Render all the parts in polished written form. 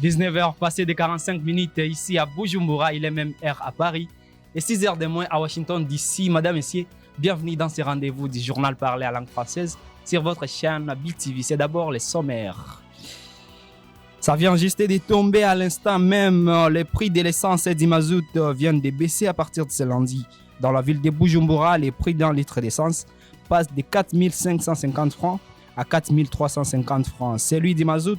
19h passées de 45 minutes ici à Bujumbura, il est même heure à Paris. Et 6h de moins à Washington DC. Madame, Messieurs, bienvenue dans ce rendez-vous du journal parlé à langue française sur votre chaîne BTV. C'est d'abord les sommaires. Ça vient juste de tomber à l'instant même. Les prix de l'essence et du mazout viennent de baisser à partir de ce lundi. Dans la ville de Bujumbura, les prix d'un litre d'essence passent de 4 550 francs à 4 350 francs. Celui du mazout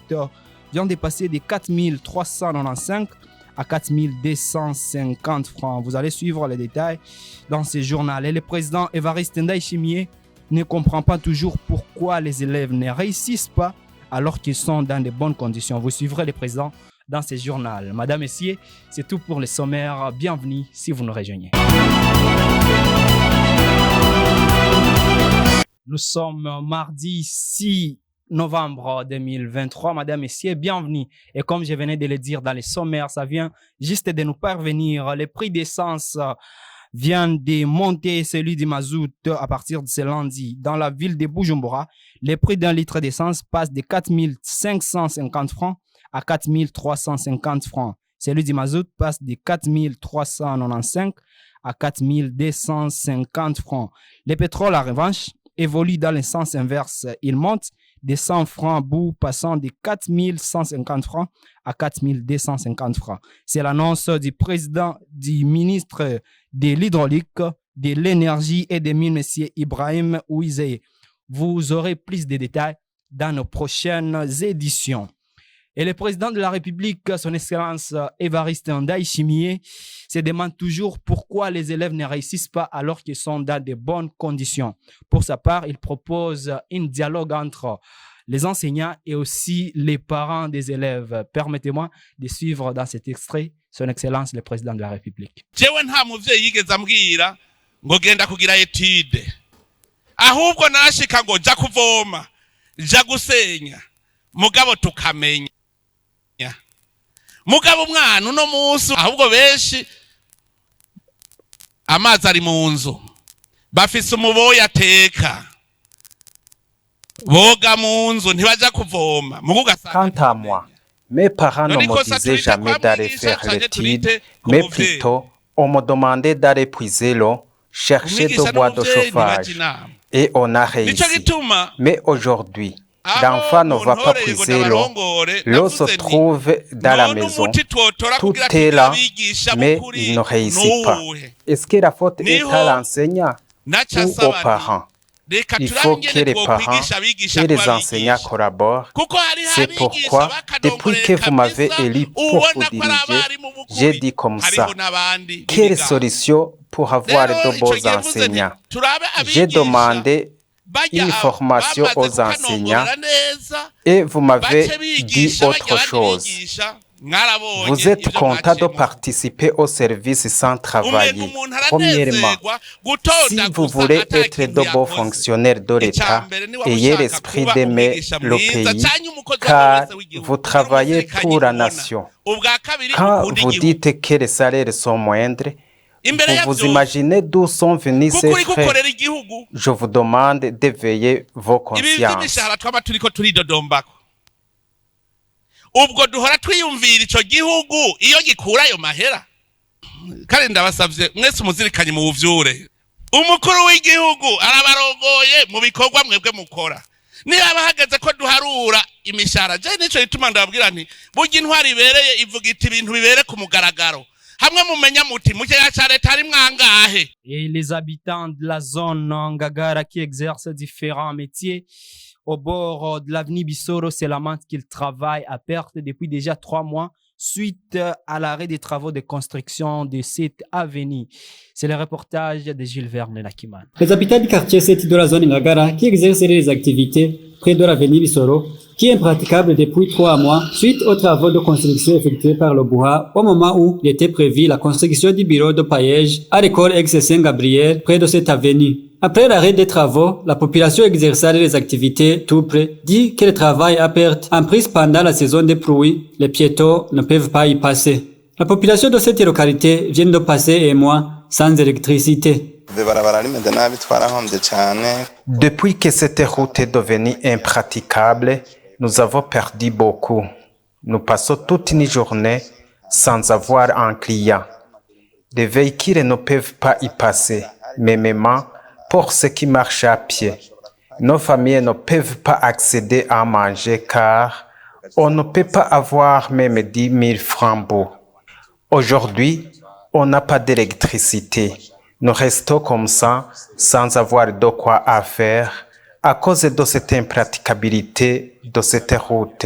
vient de passer de 4 395 à 4 250 francs. Vous allez suivre les détails dans ce journal. Et le président Évariste Ndayishimiye ne comprend pas toujours pourquoi les élèves ne réussissent pas alors qu'ils sont dans de bonnes conditions. Vous suivrez le président dans ce journal. Madame, Messieurs, c'est tout pour les sommaires. Bienvenue si vous nous rejoignez. Nous sommes mardi 6 novembre 2023. Madame, Messieurs, bienvenue. Et comme je venais de le dire dans les sommaires, ça vient juste de nous parvenir. Les prix d'essence viennent de monter, celui du mazout à partir de ce lundi. Dans la ville de Bujumbura, les prix d'un litre d'essence passent de 4 550 francs à 4 350 francs. Celui du mazout passe de 4 395 à 4 250 francs. Le pétrole, en revanche, évolue dans le sens inverse. Il monte de 100 francs bout, passant de 4 150 francs à 4 250 francs. C'est l'annonce du ministre de l'hydraulique, de l'énergie et des mines, M. Ibrahim Ouizeye. Vous aurez plus de détails dans nos prochaines éditions. Et le président de la République, son Excellence Évariste Ndayishimiye, se demande toujours pourquoi les élèves ne réussissent pas alors qu'ils sont dans de bonnes conditions. Pour sa part, il propose un dialogue entre les enseignants et aussi les parents des élèves. Permettez-moi de suivre dans cet extrait son Excellence le président de la République. Jewe nta muvyeyi yigeze ambwira ngo genda kugira etude. Ahubwo narashika ngo ja kuvoma, ja gusenya. Mugabo tukamenya. Mugabo umwana uno munsi ahubwo benshi amazi ari mu nzu. Bafise umuboya ateka. Boga mu nzu ntibaja kuvoma. Quant à moi, mes parents ne me disaient jamais d'aller faire l'étude, mais plutôt on me demandait d'aller puiser l'eau, chercher de bois de chauffage. Et on a réussi. Mais aujourd'hui, l'enfant ne va pas puiser l'eau. L'eau se trouve dans la maison. Tout est là, mais il ne réussit pas. Est-ce que la faute est à l'enseignant ou aux parents? Il faut que les parents et les enseignants collaborent. C'est pourquoi, depuis que vous m'avez élu pour vous diriger, j'ai dit comme ça, quelle solution pour avoir de beaux enseignants? J'ai demandé une formation aux enseignants et vous m'avez dit autre chose. Vous êtes content de participer au service sans travailler. Premièrement, si vous voulez être de bons fonctionnaires de l'État, ayez l'esprit d'aimer le pays, car vous travaillez pour la nation. Quand vous dites que les salaires sont moindres, vous vous imaginez d'où sont venus ces frais. Je vous demande d'éveiller vos consciences. Ubwo duhora twiyumvira ico gihugu iyo gikura ayo mahera kandi ndabasavye mwese muzirikanye mu buvyure umukuru w'igihugu arabarongoye mu bikorwa mwebwe mukora niba hageze ko duharura imishara je nico ituma ndababwira nti burya intwari ibereye ivuga iti ibintu bibere ku mugaragaro hamwe mumenya muti mukeya ca leta ari mwangahe. Et les habitants de la zone Ngagara qui exercent différents métiers au bord de l'avenue Bissoro se lamentent qu'ils travaillent à perte depuis déjà 3 mois suite à l'arrêt des travaux de construction de cette avenue. C'est le reportage de Gilles Verne Nakiman. Les habitants du quartier 7 de la zone Ngagara qui exercent les activités près de l'avenue Bissoro, qui est impraticable depuis 3 mois suite aux travaux de construction effectués par le Bouha au moment où il était prévu la construction du bureau de paillage à l'école ex-Saint-Gabriel près de cette avenue. Après l'arrêt des travaux, la population exerçant les activités tout près dit que le travail à perte en prise pendant la saison des pluies, les piétons ne peuvent pas y passer. La population de cette localité vient de passer un mois sans électricité. Depuis que cette route est devenue impraticable, nous avons perdu beaucoup. Nous passons toute une journée sans avoir un client. Les véhicules ne peuvent pas y passer, même pour ceux qui marchent à pied. Nos familles ne peuvent pas accéder à manger car on ne peut pas avoir même 10 000 francs beaux. Aujourd'hui, on n'a pas d'électricité. Nous restons comme ça, sans avoir de quoi à faire, à cause de cette impraticabilité de cette route.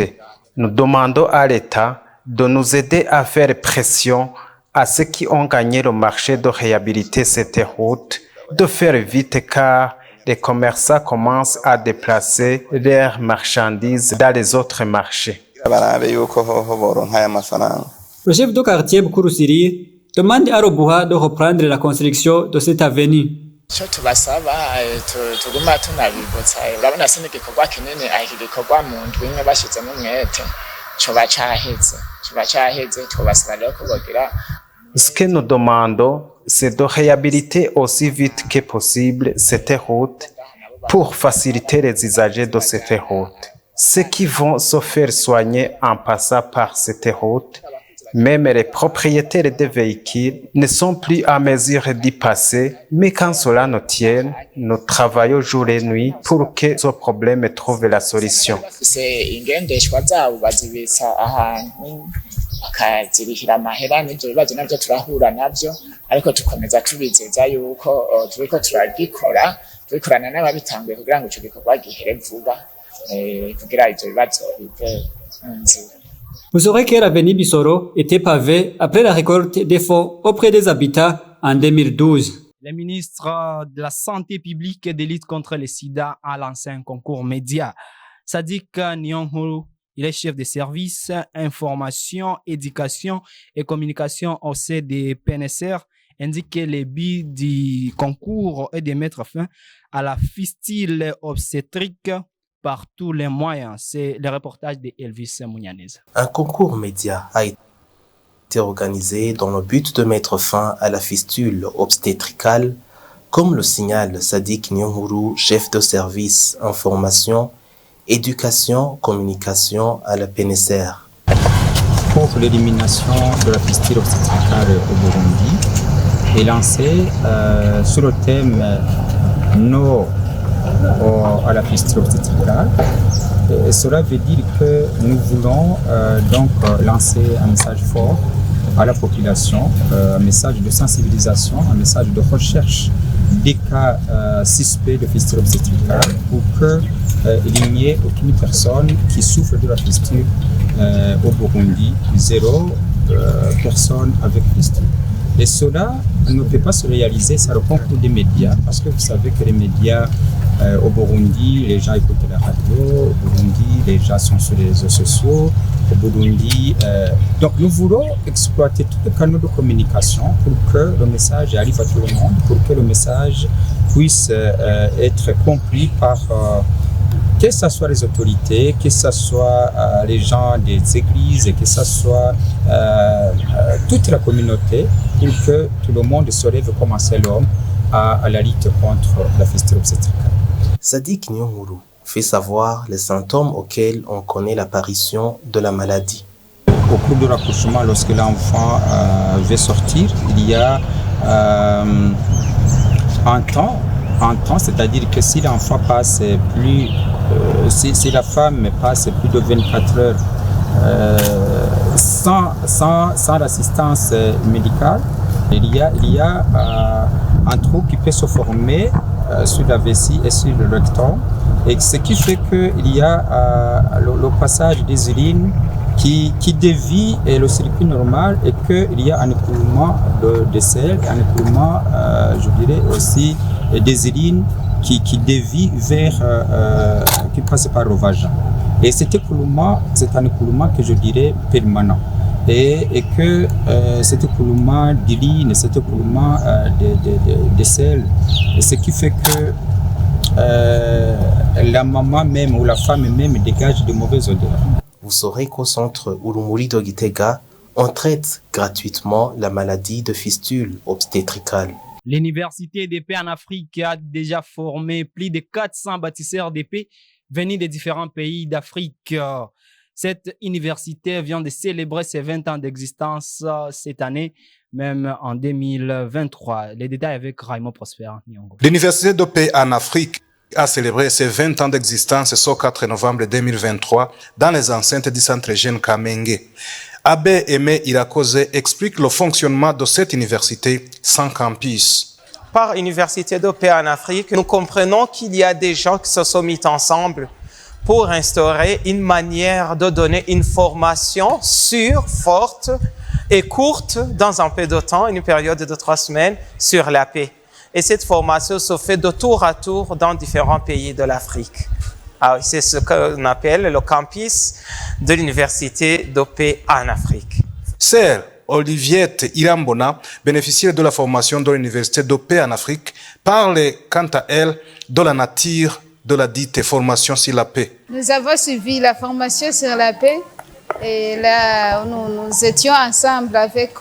Nous demandons à l'État de nous aider à faire pression à ceux qui ont gagné le marché de réhabiliter cette route, de faire vite car les commerçants commencent à déplacer leurs marchandises dans les autres marchés. Le chef de quartier Bukurusiri demande à Robuha de reprendre la construction de cette avenue. Ce que nous demandons, c'est de réhabiliter aussi vite que possible cette route pour faciliter les usagers de cette route. Ceux qui vont se faire soigner en passant par cette route, même les propriétaires des véhicules ne sont plus à mesure d'y passer, mais quand cela nous tient, nous travaillons jour et nuit pour que ce problème trouve la solution. bakazirihira amahera n'ibyo bibazo nabyo turahura nabyo ariko tukomeza tubizeza yuko turiko tubikorana n'ababitanguye kugira ngo ico gikorwa gihere vuba kugira ivyo bibazo bive mu nzira. Vous saurez que l'avenue Bissoro était pavée après la récolte des fonds auprès des habitants en 2012. Le ministre de la Santé publique et de lutte contre le sida a lancé un concours média. Sadik Nyonghuru, il est chef de service information, éducation et communication au sein des PNSR, indique que le but du concours est de mettre fin à la fistule obstétrique par tous les moyens. C'est le reportage de Elvis Mounianez. Un concours média a été organisé dans le but de mettre fin à la fistule obstétricale, comme le signale Sadik Nyonghuru, chef de service information, éducation, communication à la PNSR. Pour l'élimination de la fistule obstétricale au Burundi est lancé sur le thème No à la fistule obstétricale. Et cela veut dire que nous voulons donc lancer un message fort à la population, un message de sensibilisation, un message de recherche des cas suspects de fistule obstétricale pour qu'il n'y ait aucune personne qui souffre de la fistule au Burundi, zéro personne avec fistule. Et cela ne peut pas se réaliser sans le concours des médias, parce que vous savez que les médias au Burundi, les gens écoutent la radio, au Burundi, les gens sont sur les réseaux sociaux, au Burundi. Donc nous voulons exploiter tous les canaux de communication pour que le message arrive à tout le monde, pour que le message puisse être compris par que ce soit les autorités, que ce soit les gens des églises, que ce soit toute la communauté, pour que tout le monde se lève comme un seul homme à la lutte contre la fistule obstétricale. Sadik Nyonghuru fait savoir les symptômes auxquels on connaît l'apparition de la maladie. Au cours de l'accouchement, lorsque l'enfant veut sortir, il y a un temps, c'est-à-dire que si l'enfant passe plus, si la femme passe plus de 24 heures sans l'assistance médicale, il y a un trou qui peut se former sur la vessie et sur le rectum, et ce qui fait qu'il y a le passage des urines qui dévie le circuit normal, et qu'il y a un écoulement de sel, un écoulement, je dirais aussi, des urines qui dévie vers, qui passe par le vagin. Et cet écoulement, c'est un écoulement que je dirais permanent. Et que cet écoulement d'urine, cet écoulement de sel, ce qui fait que la maman même ou la femme même dégage de mauvaises odeurs. Vous saurez qu'au centre Urumuri de Gitega, on traite gratuitement la maladie de fistule obstétricale. L'université d'épée en Afrique a déjà formé plus de 400 bâtisseurs d'épée venus de différents pays d'Afrique. Cette université vient de célébrer ses 20 ans d'existence cette année, même en 2023. Les détails avec Raymond Prosper Nyongo. L'Université de paix en Afrique a célébré ses 20 ans d'existence ce 4 novembre 2023 dans les enceintes du centre Jeune Kamenge. Abbé Aimé Irakoze explique le fonctionnement de cette université sans campus. Par Université de paix en Afrique, nous comprenons qu'il y a des gens qui se sont mis ensemble pour instaurer une manière de donner une formation sûre, forte et courte dans un peu de temps, une période de 3 semaines, sur la paix. Et cette formation se fait de tour à tour dans différents pays de l'Afrique. C'est ce qu'on appelle le campus de l'Université de paix en Afrique. Sœur Oliviette Irambona, bénéficiaire de la formation de l'Université de paix en Afrique, parle quant à elle de la nature de la dite formation sur la paix. Nous avons suivi la formation sur la paix et là nous étions ensemble avec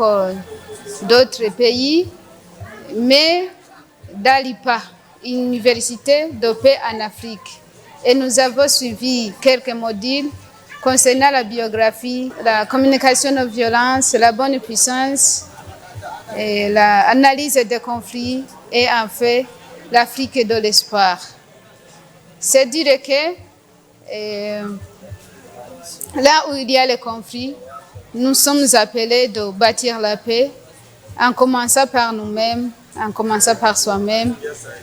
d'autres pays, mais d'Alipa, une université de paix en Afrique. Et nous avons suivi quelques modules concernant la biographie, la communication non violence, la bonne puissance, et l'analyse des conflits et en fait l'Afrique de l'espoir. C'est dire que là où il y a les conflits, nous sommes appelés de bâtir la paix en commençant par nous-mêmes, en commençant par soi-même,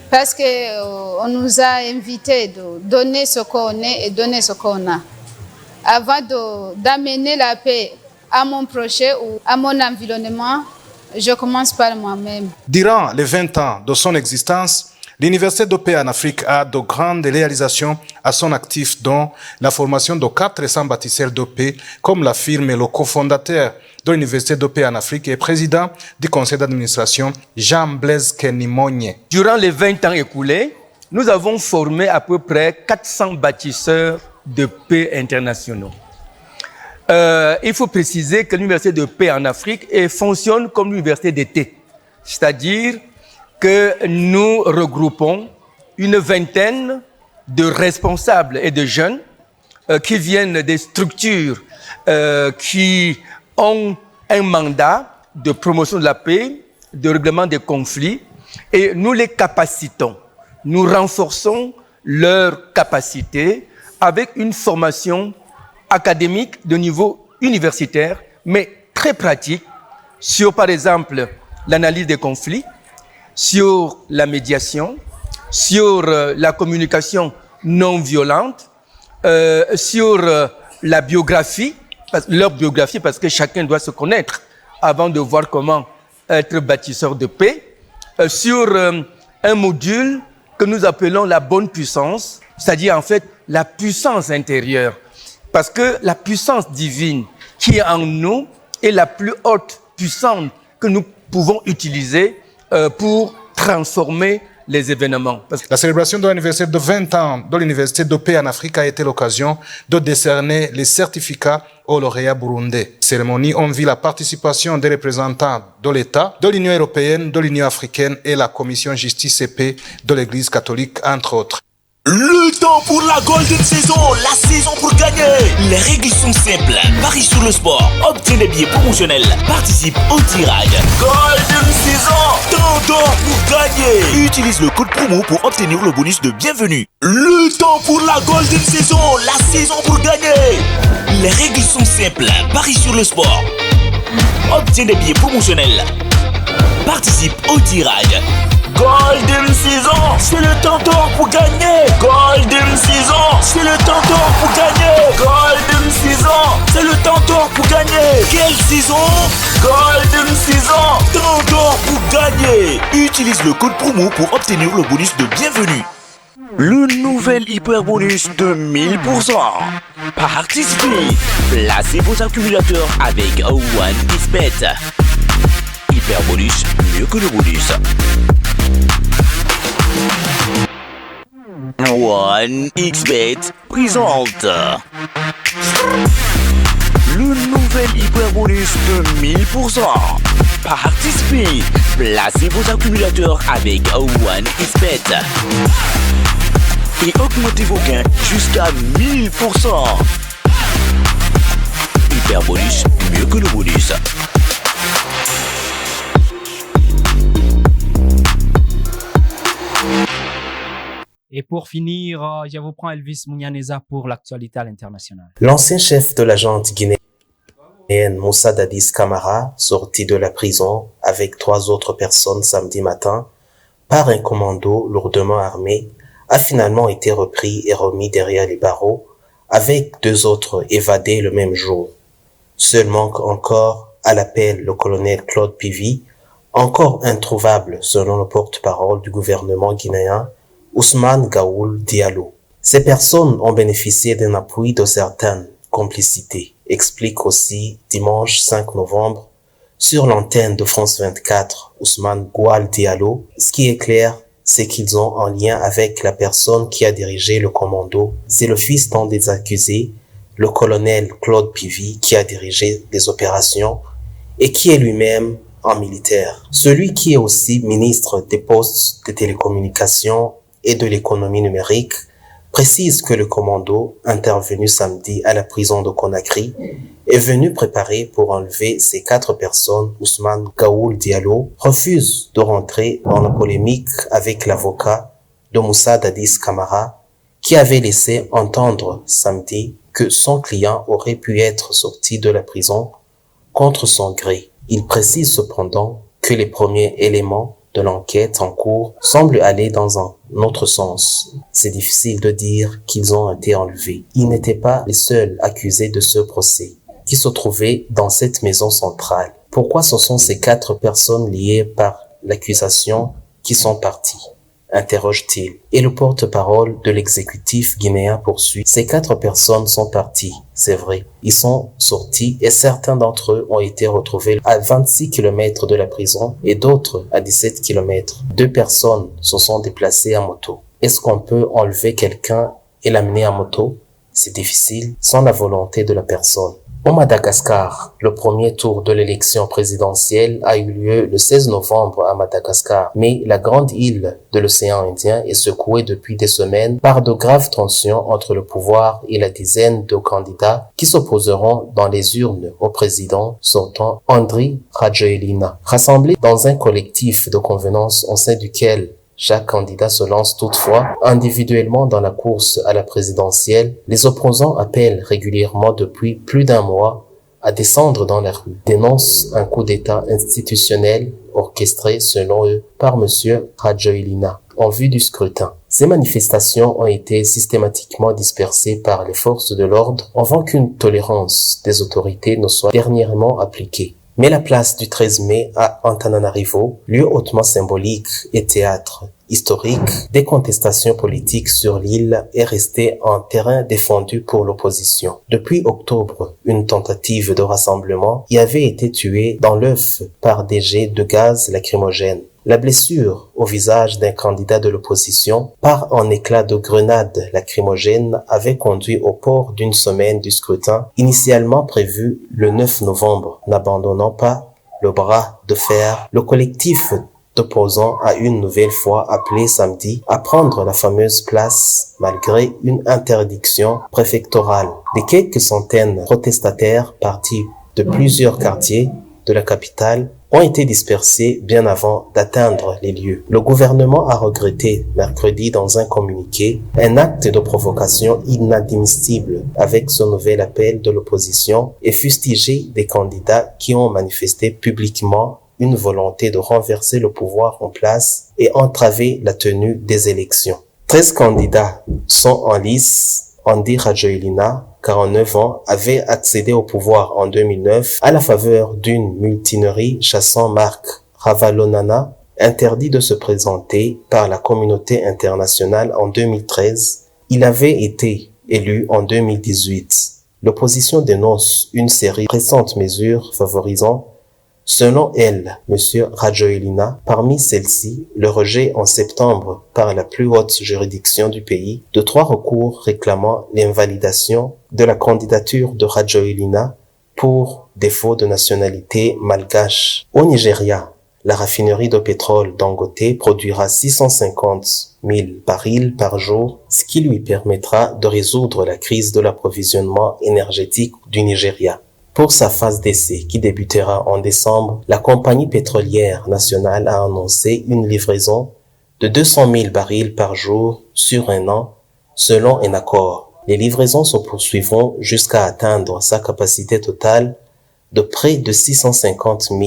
parce qu'on nous a invités de donner ce qu'on est et donner ce qu'on a. Avant d'amener la paix à mon prochain ou à mon environnement, je commence par moi-même. Durant les 20 ans de son existence, l'Université de paix en Afrique a de grandes réalisations à son actif, dont la formation de 400 bâtisseurs de paix, comme l'affirme le cofondateur de l'Université de paix en Afrique et président du conseil d'administration, Jean-Blaise Kenimogne. Durant les 20 ans écoulés, nous avons formé à peu près 400 bâtisseurs de paix internationaux. Il faut préciser que l'Université de paix en Afrique fonctionne comme l'université d'été, c'est-à-dire que nous regroupons une vingtaine de responsables et de jeunes qui viennent des structures qui ont un mandat de promotion de la paix, de règlement des conflits, et nous les capacitons. Nous renforçons leurs capacités avec une formation académique de niveau universitaire, mais très pratique sur, par exemple, l'analyse des conflits, sur la médiation, sur la communication non violente, sur la biographie, leur biographie, parce que chacun doit se connaître avant de voir comment être bâtisseur de paix, sur un module que nous appelons la bonne puissance, c'est-à-dire en fait la puissance intérieure. Parce que la puissance divine qui est en nous est la plus haute puissance que nous pouvons utiliser pour transformer les événements. La célébration de l'anniversaire de 20 ans de l'Université de paix en Afrique a été l'occasion de décerner les certificats aux lauréats burundais. Cérémonie ont vu la participation des représentants de l'État, de l'Union européenne, de l'Union africaine et la Commission justice et paix de l'Église catholique, entre autres. Le temps pour la Golden Saison, la saison pour gagner. Les règles sont simples. Parie sur le sport, obtiens des billets promotionnels, participe au tirage. Golden Saison, temps d'or pour gagner. Utilise le code promo pour obtenir le bonus de bienvenue. Le temps pour la Golden Saison, la saison pour gagner. Les règles sont simples. Parie sur le sport, obtiens des billets promotionnels, participe au tirage. Golden Saison, c'est le temps d'or pour gagner. Golden Saison, c'est le temps d'or pour gagner. Golden Saison, c'est le temps d'or pour gagner. Quelle saison? Golden Saison, temps d'or pour gagner. Utilise le code promo pour obtenir le bonus de bienvenue. Le nouvel hyper bonus de 1000%. Participez. Placez vos accumulateurs avec OneXBet. Hyper bonus, mieux que le bonus. OneXBet présente le nouvel hyper bonus de 1000%. Participez, placez vos accumulateurs avec OneXBet et augmentez vos gains jusqu'à 1000%. super bonus, mieux que le bonus. Et pour finir, je vous prends Elvis Mounianeza pour l'actualité à l'international. L'ancien chef de la junte guinéenne Moussa Dadis Camara, sorti de la prison avec 3 autres personnes samedi matin par un commando lourdement armé, a finalement été repris et remis derrière les barreaux avec 2 autres évadés le même jour. Seul manque encore à l'appel le colonel Claude Pivi, encore introuvable selon le porte-parole du gouvernement guinéen, Ousmane Gaoul Diallo. Ces personnes ont bénéficié d'un appui de certaines complicités, explique aussi dimanche 5 novembre sur l'antenne de France 24 Ousmane Gaoul Diallo. Ce qui est clair, c'est qu'ils ont un lien avec la personne qui a dirigé le commando. C'est le fils d'un des accusés, le colonel Claude Pivi, qui a dirigé des opérations et qui est lui-même un militaire. Celui qui est aussi ministre des postes de télécommunications et de l'économie numérique précise que le commando intervenu samedi à la prison de Conakry est venu préparer pour enlever ces 4 personnes. Ousmane Gaoul Diallo refuse de rentrer dans la polémique avec l'avocat de Moussa Dadis Camara qui avait laissé entendre samedi que son client aurait pu être sorti de la prison contre son gré. Il précise cependant que les premiers éléments de l'enquête en cours semblent aller dans un autre sens. C'est difficile de dire qu'ils ont été enlevés. Ils n'étaient pas les seuls accusés de ce procès, qui se trouvaient dans cette maison centrale. Pourquoi ce sont ces 4 personnes liées par l'accusation qui sont parties? Interroge-t-il. Et le porte-parole de l'exécutif guinéen poursuit. Ces 4 personnes sont parties, c'est vrai. Ils sont sortis et certains d'entre eux ont été retrouvés à 26 km de la prison et d'autres à 17 km. 2 personnes se sont déplacées à moto. Est-ce qu'on peut enlever quelqu'un et l'amener à moto? C'est difficile sans la volonté de la personne. Au Madagascar, le premier tour de l'élection présidentielle a eu lieu le 16 novembre à Madagascar, mais la grande île de l'océan Indien est secouée depuis des semaines par de graves tensions entre le pouvoir et la dizaine de candidats qui s'opposeront dans les urnes au président sortant Andry Rajoelina. Rassemblés dans un collectif de convenance au sein duquel chaque candidat se lance toutefois individuellement dans la course à la présidentielle. Les opposants appellent régulièrement depuis plus d'1 mois à descendre dans la rue, dénoncent un coup d'État institutionnel orchestré selon eux par M. Rajoelina en vue du scrutin. Ces manifestations ont été systématiquement dispersées par les forces de l'ordre avant qu'une tolérance des autorités ne soit dernièrement appliquée. Mais la place du 13 mai à Antananarivo, lieu hautement symbolique et théâtre historique des contestations politiques sur l'île, est restée un terrain défendu pour l'opposition. Depuis octobre, une tentative de rassemblement y avait été tuée dans l'œuf par des jets de gaz lacrymogène. La blessure au visage d'un candidat de l'opposition par un éclat de grenade lacrymogène avait conduit au port d'une semaine du scrutin initialement prévu le 9 novembre. N'abandonnant pas le bras de fer, le collectif d'opposants a une nouvelle fois appelé samedi à prendre la fameuse place malgré une interdiction préfectorale. Les quelques centaines protestataires partis de plusieurs quartiers de la capitale ont été dispersés bien avant d'atteindre les lieux. Le gouvernement a regretté mercredi dans un communiqué un acte de provocation inadmissible avec ce nouvel appel de l'opposition et fustigé des candidats qui ont manifesté publiquement une volonté de renverser le pouvoir en place et entraver la tenue des élections. 13 candidats sont en lice. Andry Rajoelina, 49 ans, avait accédé au pouvoir en 2009 à la faveur d'une mutinerie chassant Marc Ravalomanana, interdit de se présenter par la communauté internationale en 2013. Il avait été élu en 2018. L'opposition dénonce une série de récentes mesures favorisant, selon elle, M. Rajoelina, parmi celles-ci, le rejet en septembre par la plus haute juridiction du pays de 3 recours réclamant l'invalidation de la candidature de Rajoelina pour défaut de nationalité malgache. Au Nigeria, la raffinerie de pétrole Dangote produira 650 000 barils par jour, ce qui lui permettra de résoudre la crise de l'approvisionnement énergétique du Nigeria. Pour sa phase d'essai qui débutera en décembre, la compagnie pétrolière nationale a annoncé une livraison de 200 000 barils par jour sur un an, selon un accord. Les livraisons se poursuivront jusqu'à atteindre sa capacité totale de près de 650 000.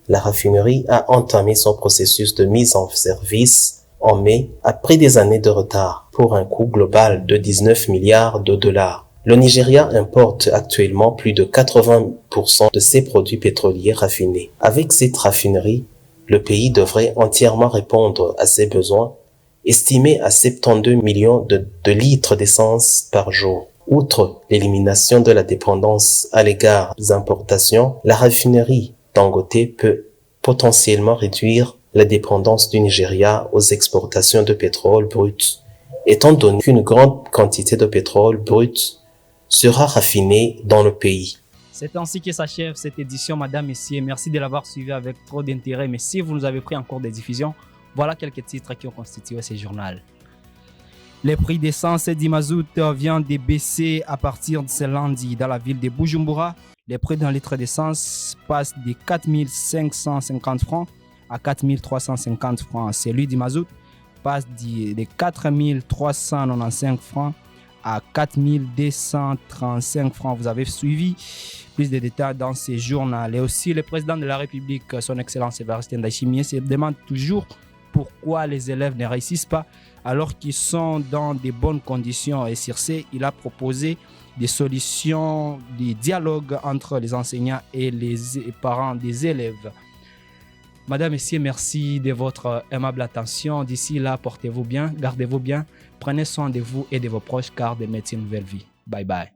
La raffinerie a entamé son processus de mise en service en mai après des années de retard pour un coût global de 19 milliards de dollars. Le Nigeria importe actuellement plus de 80% de ses produits pétroliers raffinés. Avec cette raffinerie, le pays devrait entièrement répondre à ses besoins, estimés à 72 millions de litres d'essence par jour. Outre l'élimination de la dépendance à l'égard des importations, la raffinerie Dangote peut potentiellement réduire la dépendance du Nigeria aux exportations de pétrole brut, étant donné qu'une grande quantité de pétrole brut sera raffiné dans le pays. C'est ainsi que s'achève cette édition, Madame, Messieurs. Merci de l'avoir suivi avec trop d'intérêt. Mais si vous nous avez pris en cours de diffusion, voilà quelques titres qui ont constitué ce journal. Les prix d'essence et du mazout viennent de baisser à partir de ce lundi dans la ville de Bujumbura. Les prix d'un litre d'essence passent de 4 550 francs à 4 350 francs. Celui du mazout passe de 4 395 francs à 4 235 francs. Vous avez suivi plus de détails dans ces journaux. Et aussi, le président de la République, son Excellence Évariste Ndayishimiye, se demande toujours pourquoi les élèves ne réussissent pas alors qu'ils sont dans de bonnes conditions. Et sur ce, il a proposé des solutions, des dialogues entre les enseignants et les parents des élèves. Madame, Messieurs, merci de votre aimable attention. D'ici là, portez-vous bien, gardez-vous bien, prenez soin de vous et de vos proches car demain est une nouvelle vie. Bye bye.